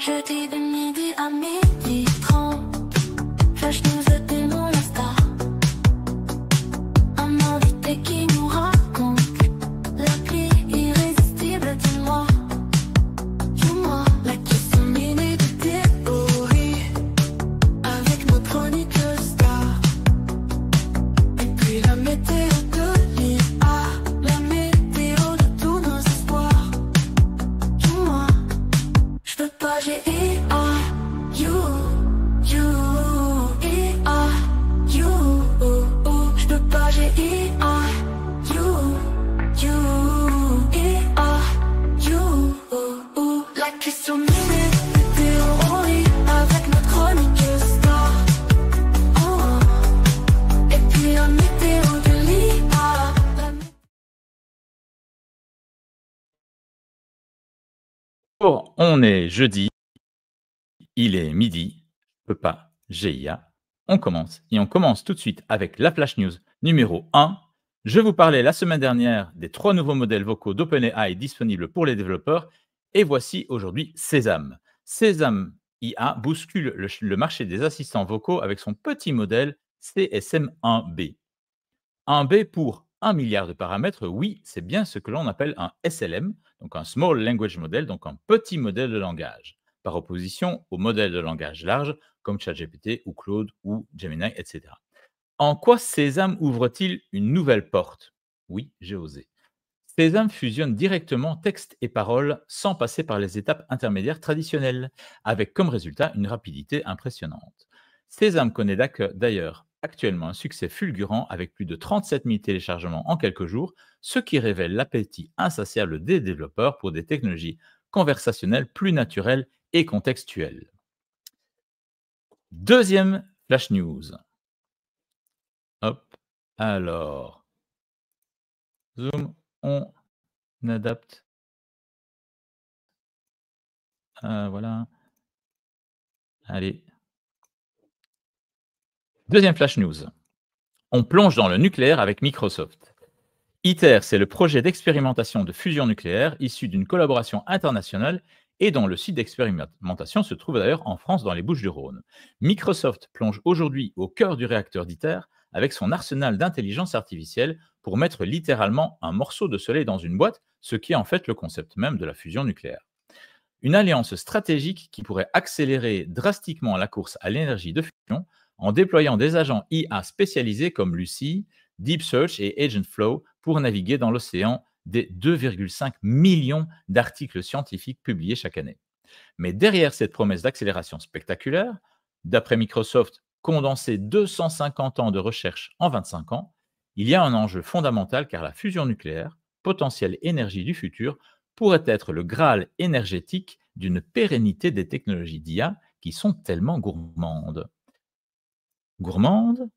Jeudi de midi à midi 30, Flash News était mon Insta. Un invité qui nous raconte l'appli irrésistible. Dis-moi, la question minée de théorie avec nos chroniques star. Et puis la météo de l'IA, la météo de tous nos espoirs. Dis-moi, je veux pas GIA, je veux pas GIA, la question minée de théorie avec notre chronique star. Oh. Et puis la météo de l'IA. Bon, on est jeudi, il est midi, je peux pas, GIA. On commence, et on commence tout de suite avec la Flash News numéro 1. Je vous parlais la semaine dernière des 3 nouveaux modèles vocaux d'OpenAI disponibles pour les développeurs, et voici aujourd'hui Sésame. Sésame IA bouscule le marché des assistants vocaux avec son petit modèle CSM1B. 1B pour 1 milliard de paramètres, oui, c'est bien ce que l'on appelle un SLM, donc un Small Language Model, donc un petit modèle de langage, par opposition aux modèles de langage large comme ChatGPT ou Claude ou Gemini, etc. En quoi Sésame ouvre-t-il une nouvelle porte? Oui, j'ai osé. Sésame fusionne directement texte et parole sans passer par les étapes intermédiaires traditionnelles, avec comme résultat une rapidité impressionnante. Sésame connaît d'ailleurs actuellement un succès fulgurant avec plus de 37 000 téléchargements en quelques jours, ce qui révèle l'appétit insatiable des développeurs pour des technologies conversationnelles plus naturelles et contextuelles. Deuxième Flash News. Hop, alors, zoom, on adapte. Voilà. Allez. Deuxième Flash News. On plonge dans le nucléaire avec Microsoft. ITER, c'est le projet d'expérimentation de fusion nucléaire issu d'une collaboration internationale et dont le site d'expérimentation se trouve d'ailleurs en France dans les Bouches-du-Rhône. Microsoft plonge aujourd'hui au cœur du réacteur d'ITER avec son arsenal d'intelligence artificielle pour mettre littéralement un morceau de soleil dans une boîte, ce qui est en fait le concept même de la fusion nucléaire. Une alliance stratégique qui pourrait accélérer drastiquement la course à l'énergie de fusion en déployant des agents IA spécialisés comme Lucy, Deep Search et Agentflow pour naviguer dans l'océan des 2,5 millions d'articles scientifiques publiés chaque année. Mais derrière cette promesse d'accélération spectaculaire, d'après Microsoft, condenser 250 ans de recherche en 25 ans, il y a un enjeu fondamental car la fusion nucléaire, potentielle énergie du futur, pourrait être le Graal énergétique d'une pérennité des technologies d'IA qui sont tellement gourmandes. Gourmandes?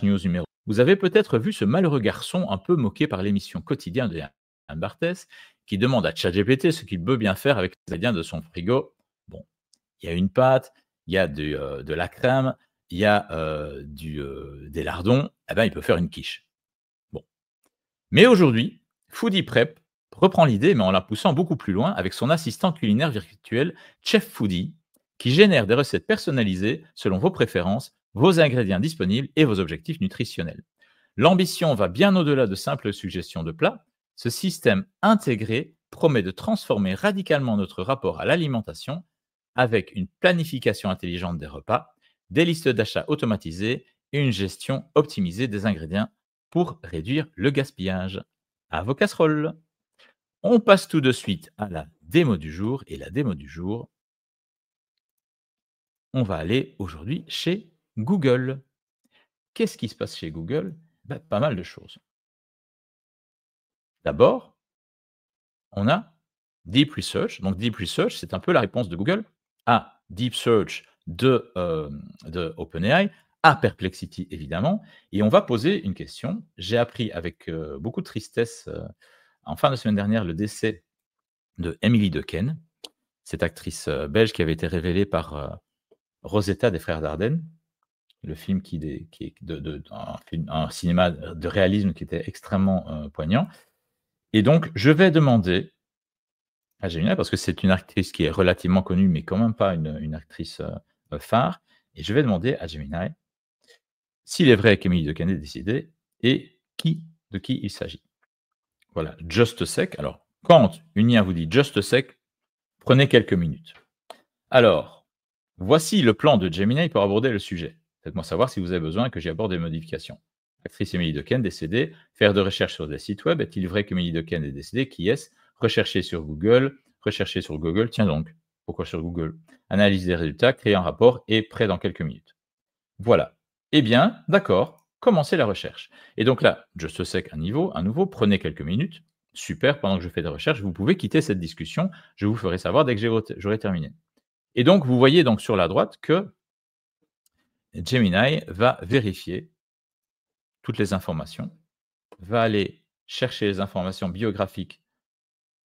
News numéro. Vous avez peut-être vu ce malheureux garçon un peu moqué par l'émission quotidienne de Yann Barthès qui demande à ChatGPT ce qu'il veut bien faire avec les ingrédients de son frigo. Bon, il y a une pâte, il y a de la crème, il y a des lardons, eh ben, il peut faire une quiche. Bon. Mais aujourd'hui, Foodie Prep reprend l'idée, mais en la poussant beaucoup plus loin avec son assistant culinaire virtuel Chef Foodie, qui génère des recettes personnalisées selon vos préférences, vos ingrédients disponibles et vos objectifs nutritionnels. L'ambition va bien au-delà de simples suggestions de plats. Ce système intégré promet de transformer radicalement notre rapport à l'alimentation avec une planification intelligente des repas, des listes d'achats automatisées et une gestion optimisée des ingrédients pour réduire le gaspillage. À vos casseroles. On passe tout de suite à la démo du jour. Et la démo du jour, on va aller aujourd'hui chez Google. Qu'est-ce qui se passe chez Google? Pas mal de choses. D'abord, on a Deep Research. Donc Deep Research, c'est un peu la réponse de Google à Deep Search de OpenAI, à Perplexity évidemment. Et on va poser une question. J'ai appris avec beaucoup de tristesse en fin de semaine dernière le décès de Emily Dequesne, cette actrice belge qui avait été révélée par Rosetta des Frères Dardenne, le film qui est un cinéma de réalisme qui était extrêmement poignant. Et donc, je vais demander à Gemini, parce que c'est une actrice qui est relativement connue, mais quand même pas une actrice phare, et je vais demander à Gemini s'il est vrai qu'Emily Dequesne est décédée et de qui il s'agit. Voilà, just a sec. Alors, quand une IA vous dit just a sec, prenez quelques minutes. Alors, voici le plan de Gemini pour aborder le sujet. Faites-moi savoir si vous avez besoin que j'y aborde des modifications. Actrice Emily Dequesne décédée, faire de recherches sur des sites web. Est-il vrai qu'Emily Dequesne est décédée? Qui est-ce? Rechercher sur Google. Rechercher sur Google. Tiens donc, pourquoi sur Google? Analyse des résultats, créer un rapport et prêt dans quelques minutes. Voilà. Eh bien, d'accord, commencez la recherche. Et donc là, just a sec à nouveau, prenez quelques minutes. Super, pendant que je fais des recherches, vous pouvez quitter cette discussion. Je vous ferai savoir dès que j'aurai terminé. Et donc, vous voyez donc sur la droite que Gemini va vérifier toutes les informations, va aller chercher les informations biographiques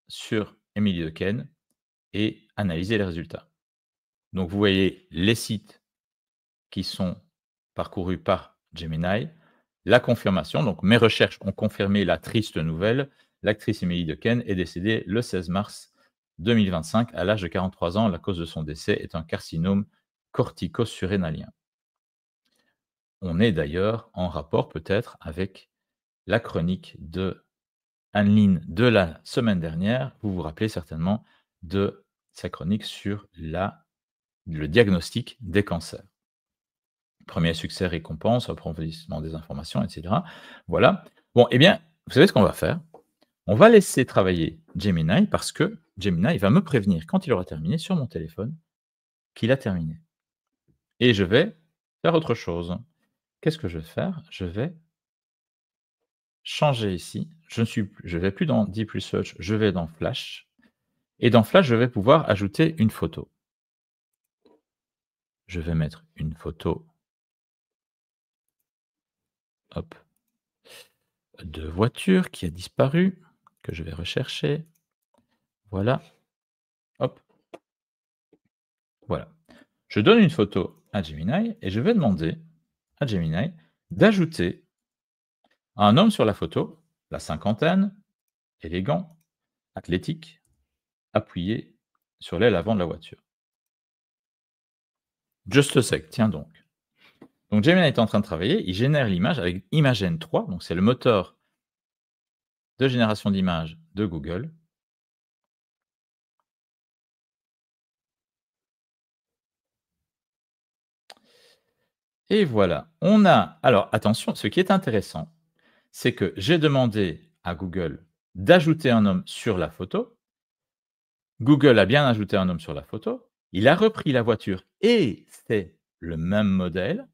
sur Emily Dequesne et analyser les résultats. Donc, vous voyez les sites qui sont parcourus par Gemini, la confirmation, donc mes recherches ont confirmé la triste nouvelle, l'actrice Emily Dequesne est décédée le 16 mars 2025 à l'âge de 43 ans. La cause de son décès est un carcinome cortico-surrénalien. On est d'ailleurs en rapport peut-être avec la chronique de Anne-Lyne de la semaine dernière. Vous vous rappelez certainement de sa chronique sur le diagnostic des cancers. Premier succès, récompense, approfondissement des informations, etc. Voilà. Bon, eh bien, vous savez ce qu'on va faire? On va laisser travailler Gemini parce que Gemini va me prévenir quand il aura terminé sur mon téléphone qu'il a terminé. Et je vais faire autre chose. Qu'est-ce que je vais faire? Je vais changer ici. Je ne vais plus dans Deep Research, je vais dans Flash. Et dans Flash, je vais pouvoir ajouter une photo. Je vais mettre une photo de voiture qui a disparu, que je vais rechercher. Voilà. Hop. Voilà. Je donne une photo à Gemini et je vais demander à Gemini d'ajouter un homme sur la photo, la cinquantaine, élégant, athlétique, appuyé sur l'aile avant de la voiture. Just a sec, tiens donc. Donc Gemini est en train de travailler, il génère l'image avec Imagen 3, donc c'est le moteur de génération d'images de Google. Et voilà, on a... Alors attention, ce qui est intéressant, c'est que j'ai demandé à Google d'ajouter un homme sur la photo. Google a bien ajouté un homme sur la photo. Il a repris la voiture et c'est le même modèle,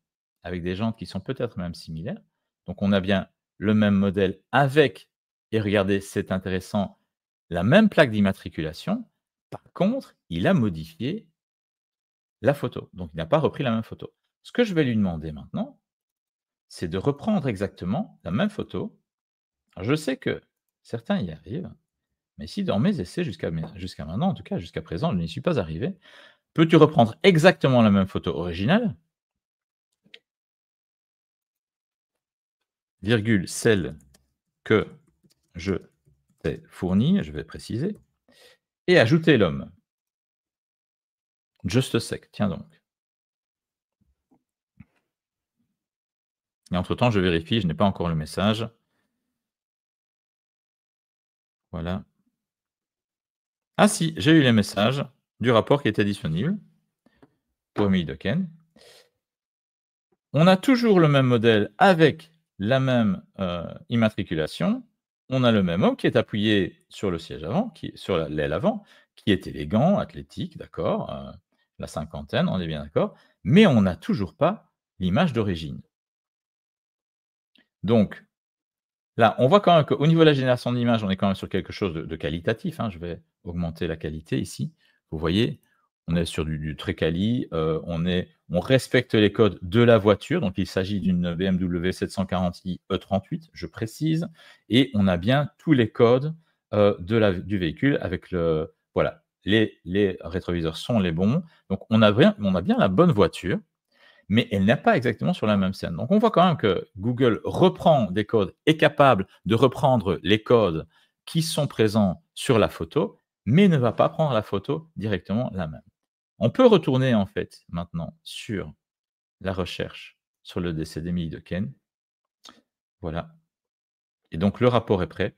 avec des jantes qui sont peut-être même similaires. Donc on a bien le même modèle avec, et regardez, c'est intéressant, la même plaque d'immatriculation. Par contre, il a modifié la photo. Donc il n'a pas repris la même photo. Ce que je vais lui demander maintenant, c'est de reprendre exactement la même photo. Alors, je sais que certains y arrivent, mais si dans mes essais jusqu'à maintenant, en tout cas jusqu'à présent, je n'y suis pas arrivé, peux-tu reprendre exactement la même photo originale, virgule, celle que je t'ai fournie, je vais préciser, et ajouter l'homme. Just a sec, tiens donc. Et entre-temps, je vérifie, je n'ai pas encore le message. Voilà. Ah si, j'ai eu les messages du rapport qui était disponible pour Emily Dequesne. On a toujours le même modèle avec la même immatriculation. On a le même homme qui est appuyé sur le siège avant, sur l'aile avant, qui est élégant, athlétique, d'accord, la cinquantaine, on est bien d'accord, mais on n'a toujours pas l'image d'origine. Donc, là, on voit quand même qu'au niveau de la génération d'images, on est quand même sur quelque chose de qualitatif. Je vais augmenter la qualité ici. Vous voyez, on est sur du très quali. On respecte les codes de la voiture. Donc, il s'agit d'une BMW 740i E38, je précise. Et on a bien tous les codes du véhicule avec le... Voilà, les rétroviseurs sont les bons. Donc, on a bien la bonne voiture, mais elle n'est pas exactement sur la même scène. Donc, on voit quand même que Google reprend des codes, est capable de reprendre les codes qui sont présents sur la photo, mais ne va pas prendre la photo directement la même. On peut retourner en fait maintenant sur la recherche sur le décès d'Emily Dequesne. Voilà. Et donc le rapport est prêt.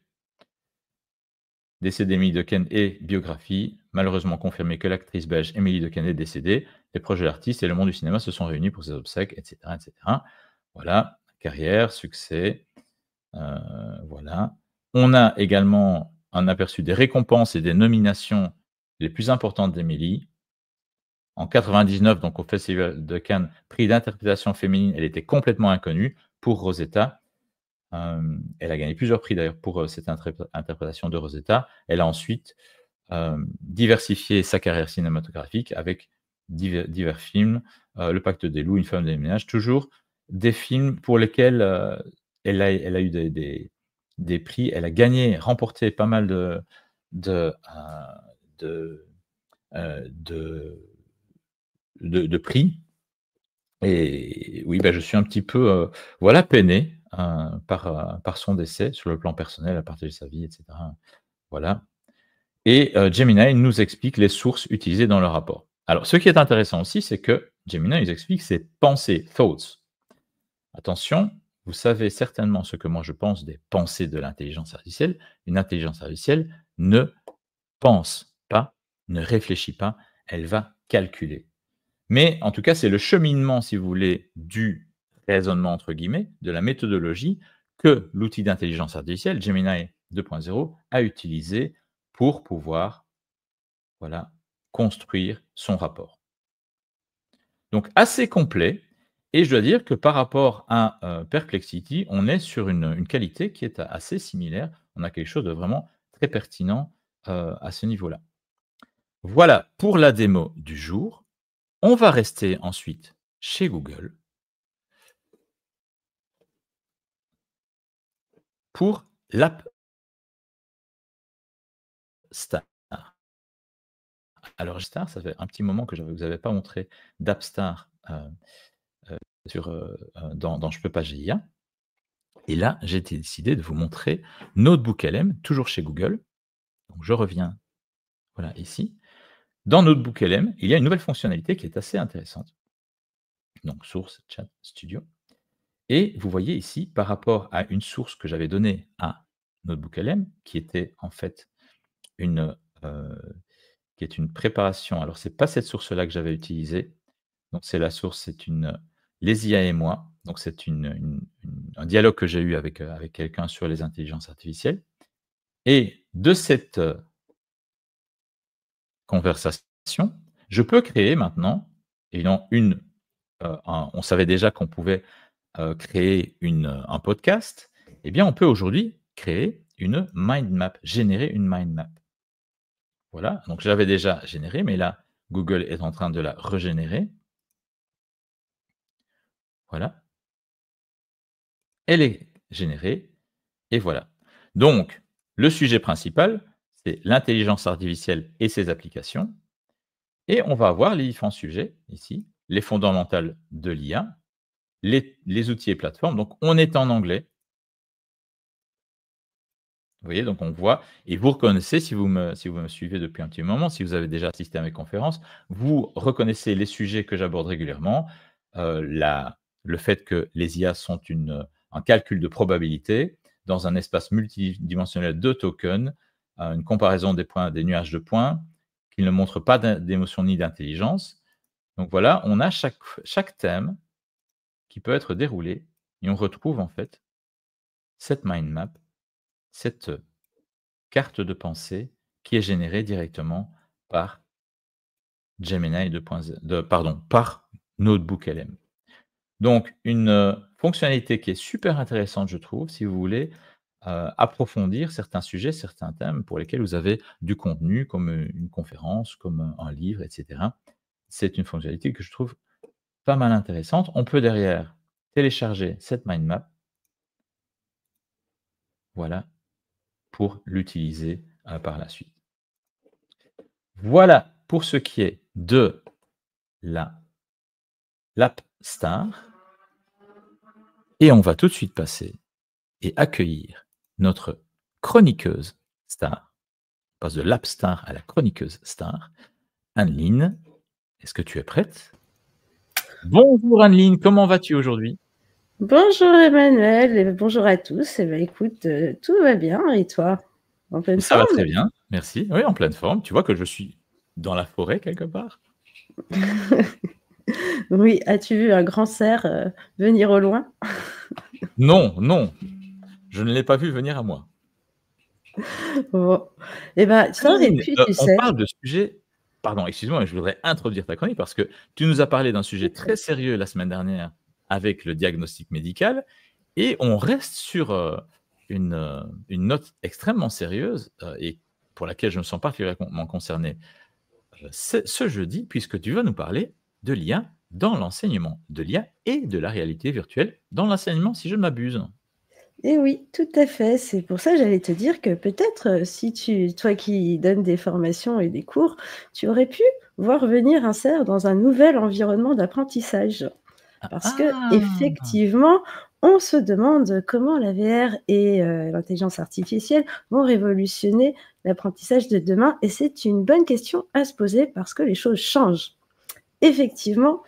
Décès d'Emily Dequesne et biographie. Malheureusement confirmé que l'actrice belge Emily Dequesne est décédée. Les proches de l'artiste et le monde du cinéma se sont réunis pour ses obsèques, etc. etc. Voilà. Carrière, succès. Voilà. On a également un aperçu des récompenses et des nominations les plus importantes d'Emily. En 99, donc au Festival de Cannes, prix d'interprétation féminine, elle était complètement inconnue pour Rosetta. Elle a gagné plusieurs prix d'ailleurs pour cette interprétation de Rosetta. Elle a ensuite diversifié sa carrière cinématographique avec divers films, Le Pacte des loups, Une femme des ménages, toujours des films pour lesquels elle a eu des prix. Elle a gagné, remporté pas mal de prix. Et oui, je suis un petit peu voilà, peiné par son décès sur le plan personnel, à partager sa vie, etc. Voilà. Et Gemini nous explique les sources utilisées dans le rapport. Alors, ce qui est intéressant aussi, c'est que Gemini nous explique ses pensées, thoughts. Attention, vous savez certainement ce que moi je pense des pensées de l'intelligence artificielle. Une intelligence artificielle ne pense pas, ne réfléchit pas, elle va calculer. Mais en tout cas, c'est le cheminement, si vous voulez, du raisonnement, entre guillemets, de la méthodologie que l'outil d'intelligence artificielle, Gemini 2.0, a utilisé pour pouvoir voilà, construire son rapport. Donc, assez complet. Et je dois dire que par rapport à Perplexity, on est sur une qualité qui est assez similaire. On a quelque chose de vraiment très pertinent à ce niveau-là. Voilà pour la démo du jour. On va rester ensuite chez Google pour l'App Star. Alors, Star, ça fait un petit moment que je ne vous avais pas montré d'App Star dans Je peux pas GIA. Et là, j'ai décidé de vous montrer Notebook LM, toujours chez Google. Donc, je reviens voilà, ici. Dans Notebook LM, il y a une nouvelle fonctionnalité qui est assez intéressante. Donc, source, chat, studio. Et vous voyez ici, par rapport à une source que j'avais donnée à Notebook LM, qui était en fait une préparation. Alors, ce n'est pas cette source-là que j'avais utilisée. Donc, c'est la source, c'est les IA et moi. Donc, c'est un dialogue que j'ai eu avec quelqu'un sur les intelligences artificielles. Et de cette conversation, je peux créer maintenant, évidemment, on savait déjà qu'on pouvait créer un podcast. Eh bien, on peut aujourd'hui créer une mind map, générer une mind map. Voilà, donc je l'avais déjà générée, mais là, Google est en train de la régénérer. Voilà. Elle est générée, et voilà. Donc, le sujet principal, c'est l'intelligence artificielle et ses applications. Et on va avoir les différents sujets ici, les fondamentales de l'IA, les outils et plateformes. Donc, on est en anglais. Vous voyez, donc on voit, et vous reconnaissez, si vous me suivez depuis un petit moment, si vous avez déjà assisté à mes conférences, vous reconnaissez les sujets que j'aborde régulièrement, le fait que les IA sont un calcul de probabilité dans un espace multidimensionnel de tokens, une comparaison des nuages de points, qui ne montrent pas d'émotion ni d'intelligence. Donc voilà, on a chaque thème qui peut être déroulé, et on retrouve en fait cette mind map, cette carte de pensée qui est générée directement par Gemini 2.0, par Notebook LM. Donc, une fonctionnalité qui est super intéressante, je trouve, si vous voulez approfondir certains sujets, certains thèmes pour lesquels vous avez du contenu, comme une conférence, comme un livre, etc. C'est une fonctionnalité que je trouve pas mal intéressante. On peut derrière télécharger cette mind map. Voilà, pour l'utiliser par la suite. Voilà pour ce qui est de l'App Star. Et on va tout de suite passer et accueillir notre chroniqueuse star. On passe de l'app star à la chroniqueuse star. Anneline, est-ce que tu es prête? Bonjour Anneline, comment vas-tu aujourd'hui? Bonjour Emmanuel et bonjour à tous. Eh ben, écoute, tout va bien et toi? En pleine Ça va très forme? bien, merci. Oui, en pleine forme. Tu vois que je suis dans la forêt quelque part? Oui, as-tu vu un grand cerf, venir au loin? Non, non, je ne l'ai pas vu venir à moi. Bon, eh ben, ça aurait Anneline, pu, tu on sais. parle de sujets pardon, excuse-moi, je voudrais introduire ta chronique parce que tu nous as parlé d'un sujet très sérieux la semaine dernière avec le diagnostic médical et on reste sur, une note extrêmement sérieuse, et pour laquelle je me sens particulièrement concerné, ce jeudi puisque tu vas nous parler de l'IA dans l'enseignement, de l'IA et de la réalité virtuelle dans l'enseignement si je ne m'abuse. Eh oui, tout à fait. C'est pour ça que j'allais te dire que peut-être, si toi qui donnes des formations et des cours, tu aurais pu voir venir un cerf dans un nouvel environnement d'apprentissage. Ah Parce ah! qu'effectivement, on se demande comment la VR et l'intelligence artificielle vont révolutionner l'apprentissage de demain et c'est une bonne question à se poser parce que les choses changent. Effectivement,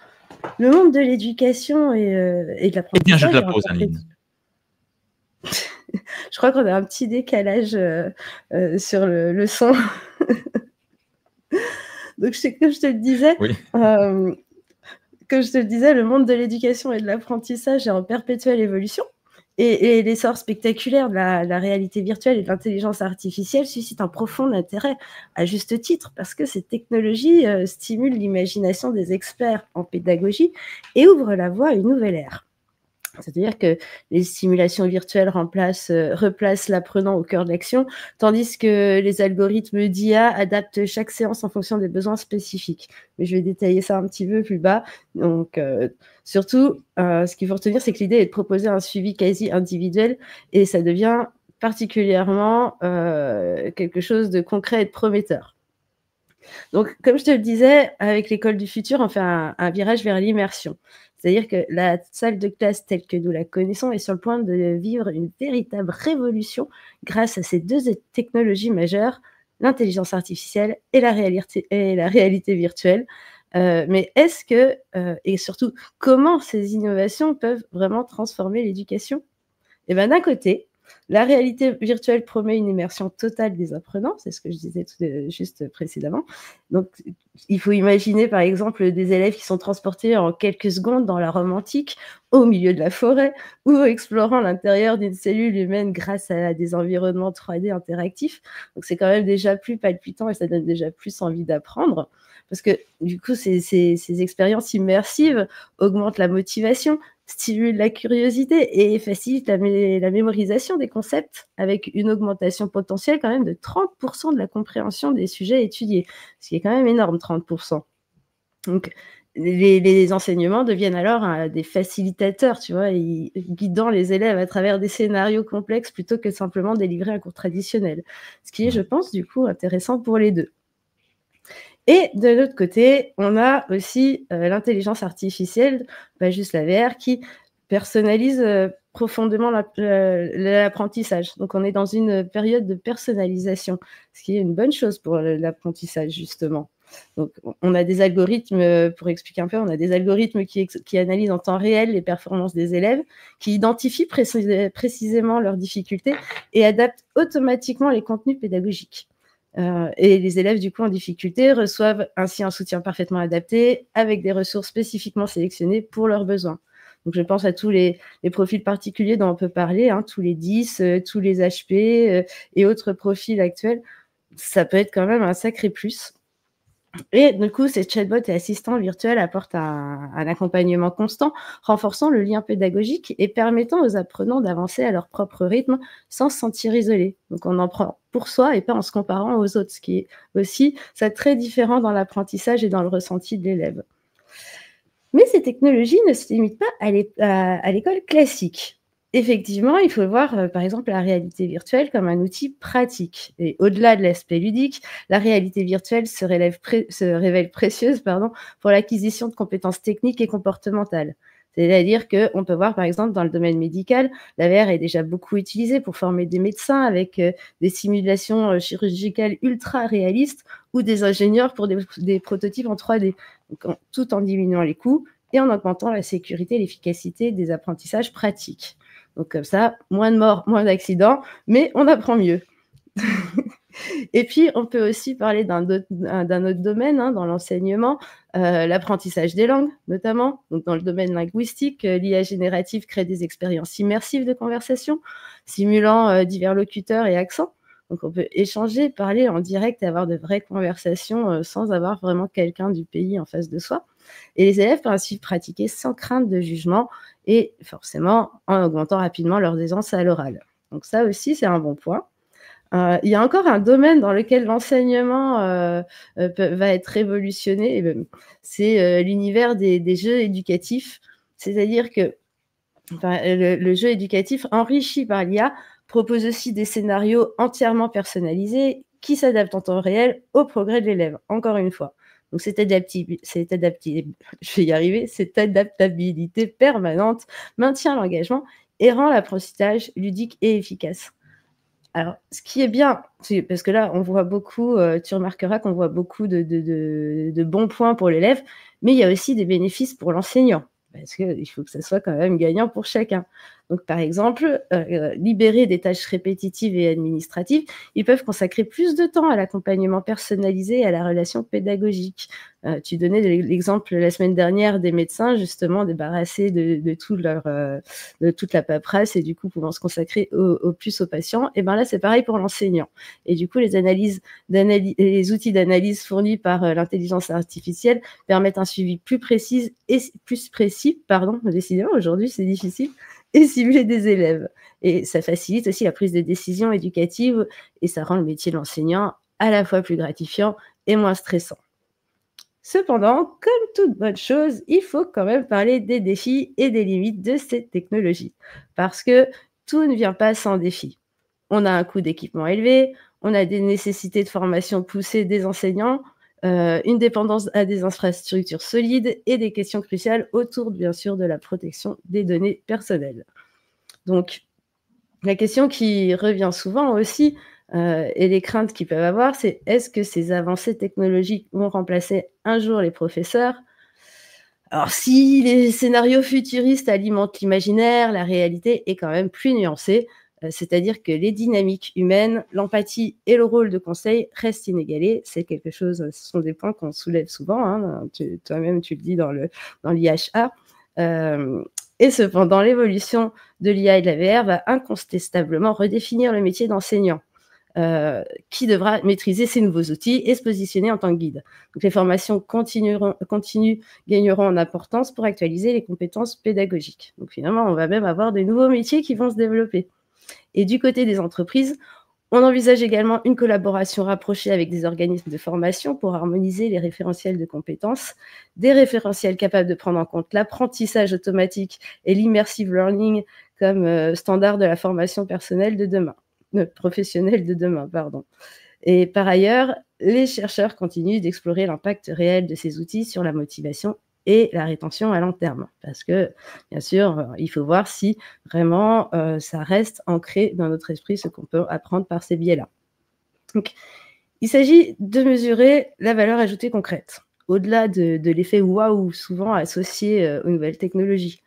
le monde de l'éducation et de Eh bien, je te l'apprentissage la est pose encore Anneline. je crois qu'on a un petit décalage, sur le son. Donc comme je te le disais, Oui. hem, comme je te le disais, le monde de l'éducation et de l'apprentissage est en perpétuelle évolution et l'essor spectaculaire de la réalité virtuelle et de l'intelligence artificielle suscite un profond intérêt, à juste titre, parce que ces technologies, stimulent l'imagination des experts en pédagogie et ouvrent la voie à une nouvelle ère. C'est-à-dire que les simulations virtuelles replacent l'apprenant au cœur de l'action, tandis que les algorithmes d'IA adaptent chaque séance en fonction des besoins spécifiques. Mais je vais détailler ça un petit peu plus bas. Donc, surtout, ce qu'il faut retenir, c'est que l'idée est de proposer un suivi quasi individuel et ça devient particulièrement quelque chose de concret et de prometteur. Donc, comme je te le disais, avec l'école du futur, on fait un virage vers l'immersion. C'est-à-dire que la salle de classe telle que nous la connaissons est sur le point de vivre une véritable révolution grâce à ces deux technologies majeures, l'intelligence artificielle et la réalité virtuelle. Mais est-ce que, et surtout, comment ces innovations peuvent vraiment transformer l'éducation? Eh ben, d'un côté, la réalité virtuelle promet une immersion totale des apprenants, c'est ce que je disais juste précédemment. Donc, il faut imaginer, par exemple, des élèves qui sont transportés en quelques secondes dans la Rome antique, au milieu de la forêt, ou explorant l'intérieur d'une cellule humaine grâce à des environnements 3D interactifs. Donc, c'est quand même déjà plus palpitant et ça donne déjà plus envie d'apprendre. Parce que, du coup, ces expériences immersives augmentent la motivation, stimule la curiosité et facilite la mémorisation des concepts avec une augmentation potentielle quand même de 30% de la compréhension des sujets étudiés, ce qui est quand même énorme, 30%. Donc, les enseignements deviennent alors des facilitateurs, tu vois, guidant les élèves à travers des scénarios complexes plutôt que simplement délivrer un cours traditionnel. Ce qui est, je Ouais. pense, du coup, intéressant pour les deux. Et de l'autre côté, on a aussi l'intelligence artificielle, pas juste la VR, qui personnalise profondément l'apprentissage. Donc, on est dans une période de personnalisation, ce qui est une bonne chose pour l'apprentissage, justement. Donc, on a des algorithmes, pour expliquer un peu, on a des algorithmes qui analysent en temps réel les performances des élèves, qui identifient précisément leurs difficultés et adaptent automatiquement les contenus pédagogiques. Et les élèves, du coup, en difficulté, reçoivent ainsi un soutien parfaitement adapté, avec des ressources spécifiquement sélectionnées pour leurs besoins. Donc, je pense à tous les profils particuliers dont on peut parler, hein, tous les 10, tous les HP et autres profils actuels. Ça peut être quand même un sacré plus. Et du coup, ces chatbots et assistants virtuels apportent un accompagnement constant, renforçant le lien pédagogique et permettant aux apprenants d'avancer à leur propre rythme sans se sentir isolés. Donc, on en prend pour soi et pas en se comparant aux autres, ce qui est aussi très différent dans l'apprentissage et dans le ressenti de l'élève. Mais ces technologies ne se limitent pas à l'école classique. Effectivement, il faut voir, par exemple, la réalité virtuelle comme un outil pratique. Et au-delà de l'aspect ludique, la réalité virtuelle se révèle précieuse pour l'acquisition de compétences techniques et comportementales. C'est-à-dire qu'on peut voir, par exemple, dans le domaine médical, la VR est déjà beaucoup utilisée pour former des médecins avec des simulations chirurgicales ultra réalistes ou des ingénieurs pour des prototypes en 3D, donc, tout en diminuant les coûts et en augmentant la sécurité et l'efficacité des apprentissages pratiques. Donc comme ça, moins de morts, moins d'accidents, mais on apprend mieux. Et puis, on peut aussi parler d'un autre domaine dans l'enseignement, l'apprentissage des langues, notamment. Donc, dans le domaine linguistique, l'IA générative crée des expériences immersives de conversation, simulant divers locuteurs et accents. Donc, on peut échanger, parler en direct et avoir de vraies conversations sans avoir vraiment quelqu'un du pays en face de soi. Et les élèves peuvent ainsi pratiquer sans crainte de jugement et forcément en augmentant rapidement leurs aisance à l'oral. Donc, ça aussi, c'est un bon point. Il y a encore un domaine dans lequel l'enseignement va être révolutionné, c'est l'univers des jeux éducatifs. C'est-à-dire que le jeu éducatif enrichi par l'IA propose aussi des scénarios entièrement personnalisés qui s'adaptent en temps réel au progrès de l'élève, encore une fois. Donc cette adaptabilité permanente maintient l'engagement et rend l'apprentissage ludique et efficace. Alors, ce qui est bien, parce que là, on voit beaucoup, tu remarqueras qu'on voit beaucoup de bons points pour l'élève, mais il y a aussi des bénéfices pour l'enseignant, parce qu'il faut que ça soit quand même gagnant pour chacun. Donc, par exemple, libérer des tâches répétitives et administratives, ils peuvent consacrer plus de temps à l'accompagnement personnalisé et à la relation pédagogique. Tu donnais l'exemple la semaine dernière des médecins, justement, débarrassés de toute la paperasse et du coup pouvant se consacrer au plus aux patients. Et bien là, c'est pareil pour l'enseignant. Et du coup, les outils d'analyse fournis par l'intelligence artificielle permettent un suivi plus précis, décidément, aujourd'hui, c'est difficile, et simuler des élèves. Et ça facilite aussi la prise de décision éducative et ça rend le métier de l'enseignant à la fois plus gratifiant et moins stressant. Cependant, comme toute bonne chose, il faut quand même parler des défis et des limites de ces technologies, parce que tout ne vient pas sans défi. On a un coût d'équipement élevé, on a des nécessités de formation poussées des enseignants, une dépendance à des infrastructures solides et des questions cruciales autour, bien sûr, de la protection des données personnelles. Donc, la question qui revient souvent aussi, et les craintes qu'ils peuvent avoir, c'est est-ce que ces avancées technologiques vont remplacer un jour les professeurs ? Alors, si les scénarios futuristes alimentent l'imaginaire, la réalité est quand même plus nuancée. C'est-à-dire que les dynamiques humaines, l'empathie et le rôle de conseil restent inégalés. C'est quelque chose, ce sont des points qu'on soulève souvent. Toi-même, tu le dis dans l'IHA. Et cependant, l'évolution de l'IA et de la VR va incontestablement redéfinir le métier d'enseignant, qui devra maîtriser ces nouveaux outils et se positionner en tant que guide. Donc, les formations continues gagneront en importance pour actualiser les compétences pédagogiques. Donc, finalement, on va même avoir des nouveaux métiers qui vont se développer. Et du côté des entreprises, on envisage également une collaboration rapprochée avec des organismes de formation pour harmoniser les référentiels de compétences, des référentiels capables de prendre en compte l'apprentissage automatique et l'immersive learning comme standard de la formation professionnelle de demain. Et par ailleurs, les chercheurs continuent d'explorer l'impact réel de ces outils sur la motivation et la rétention à long terme. Parce que, bien sûr, il faut voir si vraiment ça reste ancré dans notre esprit, ce qu'on peut apprendre par ces biais-là. Donc, il s'agit de mesurer la valeur ajoutée concrète, au-delà de l'effet waouh, souvent associé aux nouvelles technologies.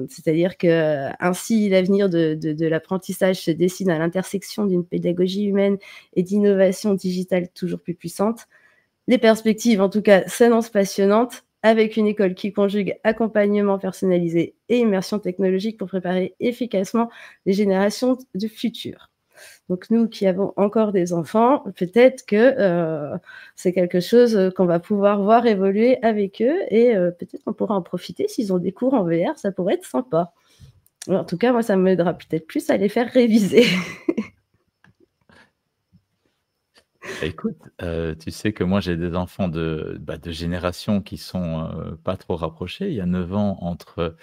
C'est-à-dire que ainsi l'avenir de l'apprentissage se dessine à l'intersection d'une pédagogie humaine et d'innovation digitale toujours plus puissante. Les perspectives, en tout cas, s'annoncent passionnantes, avec une école qui conjugue accompagnement personnalisé et immersion technologique pour préparer efficacement les générations du futur. Donc nous qui avons encore des enfants, peut-être que c'est quelque chose qu'on va pouvoir voir évoluer avec eux et peut-être qu'on pourra en profiter s'ils ont des cours en VR, ça pourrait être sympa. En tout cas, moi, ça m'aidera peut-être plus à les faire réviser. Écoute, tu sais que moi j'ai des enfants de générations qui sont pas trop rapprochés. Il y a 9 ans entre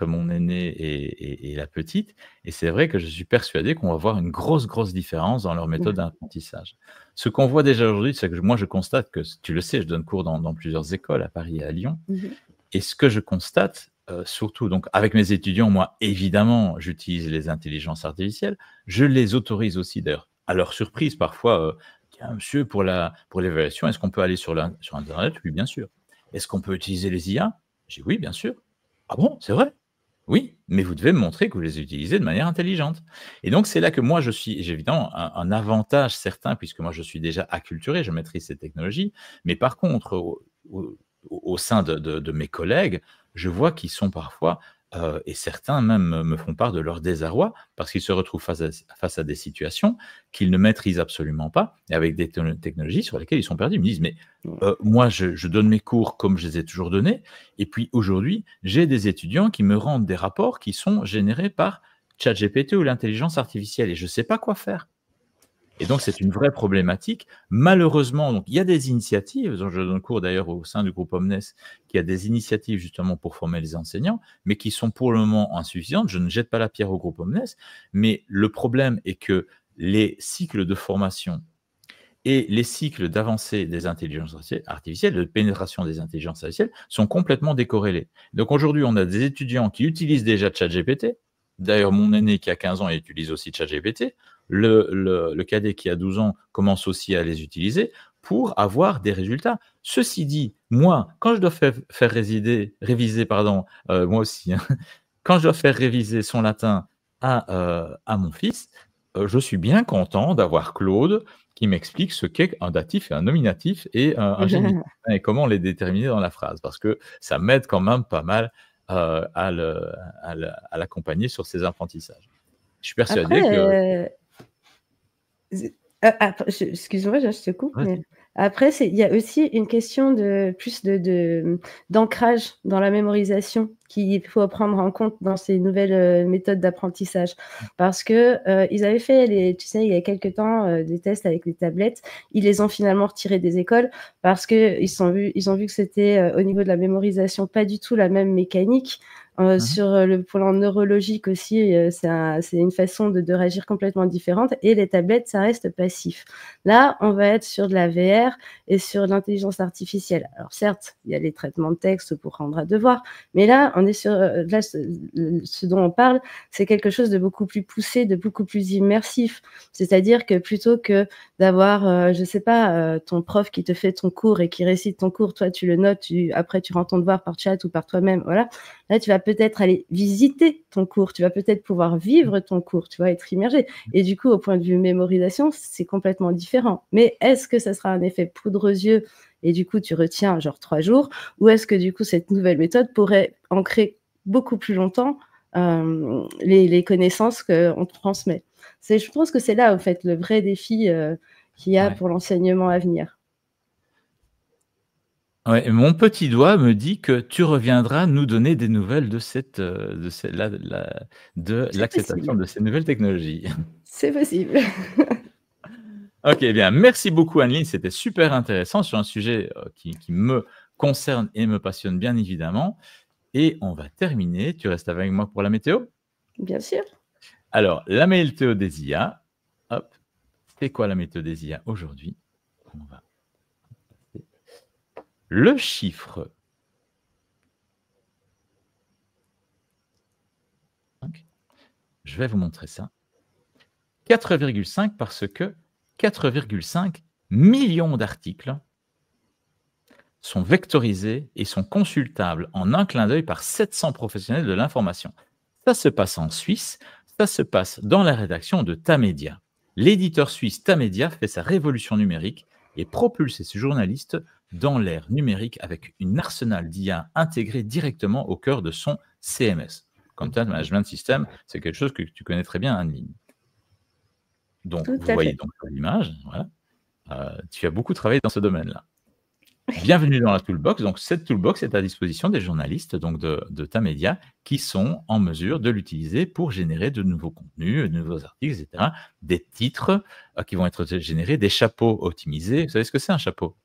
mon aîné et la petite, et c'est vrai que je suis persuadé qu'on va voir une grosse différence dans leur méthode d'apprentissage. Ce qu'on voit déjà aujourd'hui, c'est que moi je constate que, tu le sais, je donne cours dans plusieurs écoles à Paris et à Lyon, et ce que je constate, surtout donc avec mes étudiants, moi, évidemment, j'utilise les intelligences artificielles. Je les autorise aussi d'ailleurs, à leur surprise parfois, «Tiens monsieur pour l'évaluation, est-ce qu'on peut aller sur internet?» «Oui, bien sûr». «Est-ce qu'on peut utiliser les IA?» J'ai «Oui, bien sûr». «Ah bon? C'est vrai?» «Oui, mais vous devez me montrer que vous les utilisez de manière intelligente». Et donc c'est là que moi j'ai évidemment un avantage certain puisque moi je suis déjà acculturé, je maîtrise ces technologies. Mais par contre, au au sein de mes collègues, je vois qu'ils sont parfois, et certains même me font part de leur désarroi parce qu'ils se retrouvent face à des situations qu'ils ne maîtrisent absolument pas et avec des technologies sur lesquelles ils sont perdus. Ils me disent: «Mais, moi je donne mes cours comme je les ai toujours donnés et puis aujourd'hui, j'ai des étudiants qui me rendent des rapports qui sont générés par ChatGPT ou l'intelligence artificielle et je ne sais pas quoi faire». Et donc, c'est une vraie problématique. Malheureusement, donc, il y a des initiatives, dont je donne cours d'ailleurs au sein du groupe Omnes, qui a des initiatives justement pour former les enseignants, mais qui sont pour le moment insuffisantes. Je ne jette pas la pierre au groupe Omnes, mais le problème est que les cycles de formation et les cycles d'avancée des intelligences artificielles, de pénétration des intelligences artificielles, sont complètement décorrélés. Donc aujourd'hui, on a des étudiants qui utilisent déjà ChatGPT. D'ailleurs, mon aîné qui a 15 ans, il utilise aussi ChatGPT. Le cadet qui a 12 ans commence aussi à les utiliser pour avoir des résultats. Ceci dit, moi, quand je dois faire réviser, moi aussi, hein, quand je dois faire réviser son latin à mon fils, je suis bien content d'avoir Claude qui m'explique ce qu'est un datif et un nominatif et un génitif et comment les déterminer dans la phrase. Parce que ça m'aide quand même pas mal à l'accompagner sur ses apprentissages. Je suis persuadé que... Excuse-moi, je te coupe, mais Vas-y. après, il y a aussi une question d'ancrage dans la mémorisation qu'il faut prendre en compte dans ces nouvelles méthodes d'apprentissage. Parce que ils avaient fait, tu sais, il y a quelques temps, des tests avec les tablettes. Ils les ont finalement retirés des écoles parce qu'ils ont vu que c'était au niveau de la mémorisation pas du tout la même mécanique. Sur le plan neurologique aussi, c'est une façon de réagir complètement différente et les tablettes, ça reste passif. Là, on va être sur de la VR et sur l'intelligence artificielle. Alors certes, il y a les traitements de texte pour rendre à devoir, mais là, on est sur là, ce dont on parle, c'est quelque chose de beaucoup plus poussé, de beaucoup plus immersif. C'est-à-dire que plutôt que d'avoir, je sais pas, ton prof qui te fait ton cours et qui récite ton cours, toi tu le notes, après tu rends ton devoir par chat ou par toi-même, voilà. Là, tu vas peut-être aller visiter ton cours, tu vas peut-être pouvoir vivre ton cours, tu vas être immergé. Et du coup, au point de vue mémorisation, c'est complètement différent. Mais est-ce que ça sera un effet poudre aux yeux et du coup, tu retiens genre 3 jours? Ou est-ce que du coup, cette nouvelle méthode pourrait ancrer beaucoup plus longtemps les connaissances qu'on transmet? Je pense que c'est là, en fait, le vrai défi qu'il y a Ouais. pour l'enseignement à venir. Ouais, mon petit doigt me dit que tu reviendras nous donner des nouvelles de C'est l'acceptation possible, de ces nouvelles technologies. c'est possible. OK, bien, merci beaucoup Anneline, c'était super intéressant sur un sujet, qui me concerne et me passionne bien évidemment et on va terminer. Tu restes avec moi pour la météo? Bien sûr. Alors, la météo des IA, hop, c'est quoi la météo des IA aujourd'hui? On va le chiffre 5, je vais vous montrer ça. 4,5 parce que 4,5 millions d'articles sont vectorisés et sont consultables en un clin d'œil par 700 professionnels de l'information. Ça se passe en Suisse, ça se passe dans la rédaction de Tamedia. L'éditeur suisse Tamedia fait sa révolution numérique et propulse ses journalistes dans l'ère numérique avec une arsenal d'IA intégrée directement au cœur de son CMS. Content Management System, c'est quelque chose que tu connais très bien, Anne-Lyne. Donc, Tout vous à voyez fait. donc sur l'image, voilà, tu as beaucoup travaillé dans ce domaine-là. Bienvenue dans la toolbox. Donc, cette toolbox est à disposition des journalistes donc de Tamedia qui sont en mesure de l'utiliser pour générer de nouveaux contenus, de nouveaux articles, etc. Des titres qui vont être générés, des chapeaux optimisés. Vous savez ce que c'est un chapeau?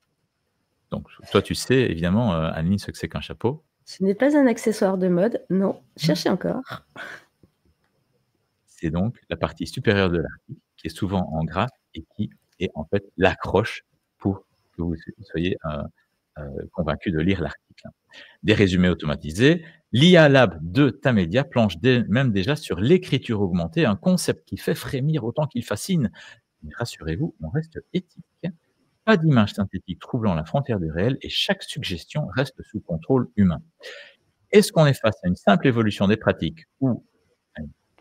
Donc, toi, tu sais évidemment, Anne-Lyne, ce que c'est qu'un chapeau. Ce n'est pas un accessoire de mode, non. Cherchez encore. C'est donc la partie supérieure de l'article qui est souvent en gras et qui est en fait l'accroche pour que vous soyez convaincu de lire l'article. Des résumés automatisés. L'IA Lab de Tamedia planche même déjà sur l'écriture augmentée, un concept qui fait frémir autant qu'il fascine. Mais rassurez-vous, on reste éthique. Pas d'image synthétique troublant la frontière du réel et chaque suggestion reste sous contrôle humain. Est-ce qu'on est face à une simple évolution des pratiques ou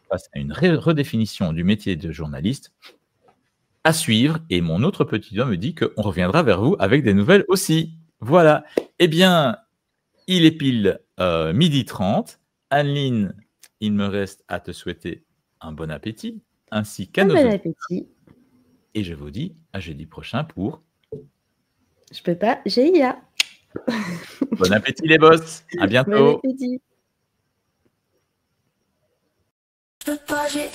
face à une redéfinition du métier de journaliste? À suivre, et mon autre petit doigt me dit qu'on reviendra vers vous avec des nouvelles aussi. Voilà. Eh bien, il est pile 12h30. Anne-Lyne, il me reste à te souhaiter un bon appétit, ainsi qu'à nos Bon auditeurs. appétit. Et je vous dis à jeudi prochain pour... Je peux pas, GIA. Bon appétit les boss. À Bon bientôt. appétit. Je peux pas, j'ai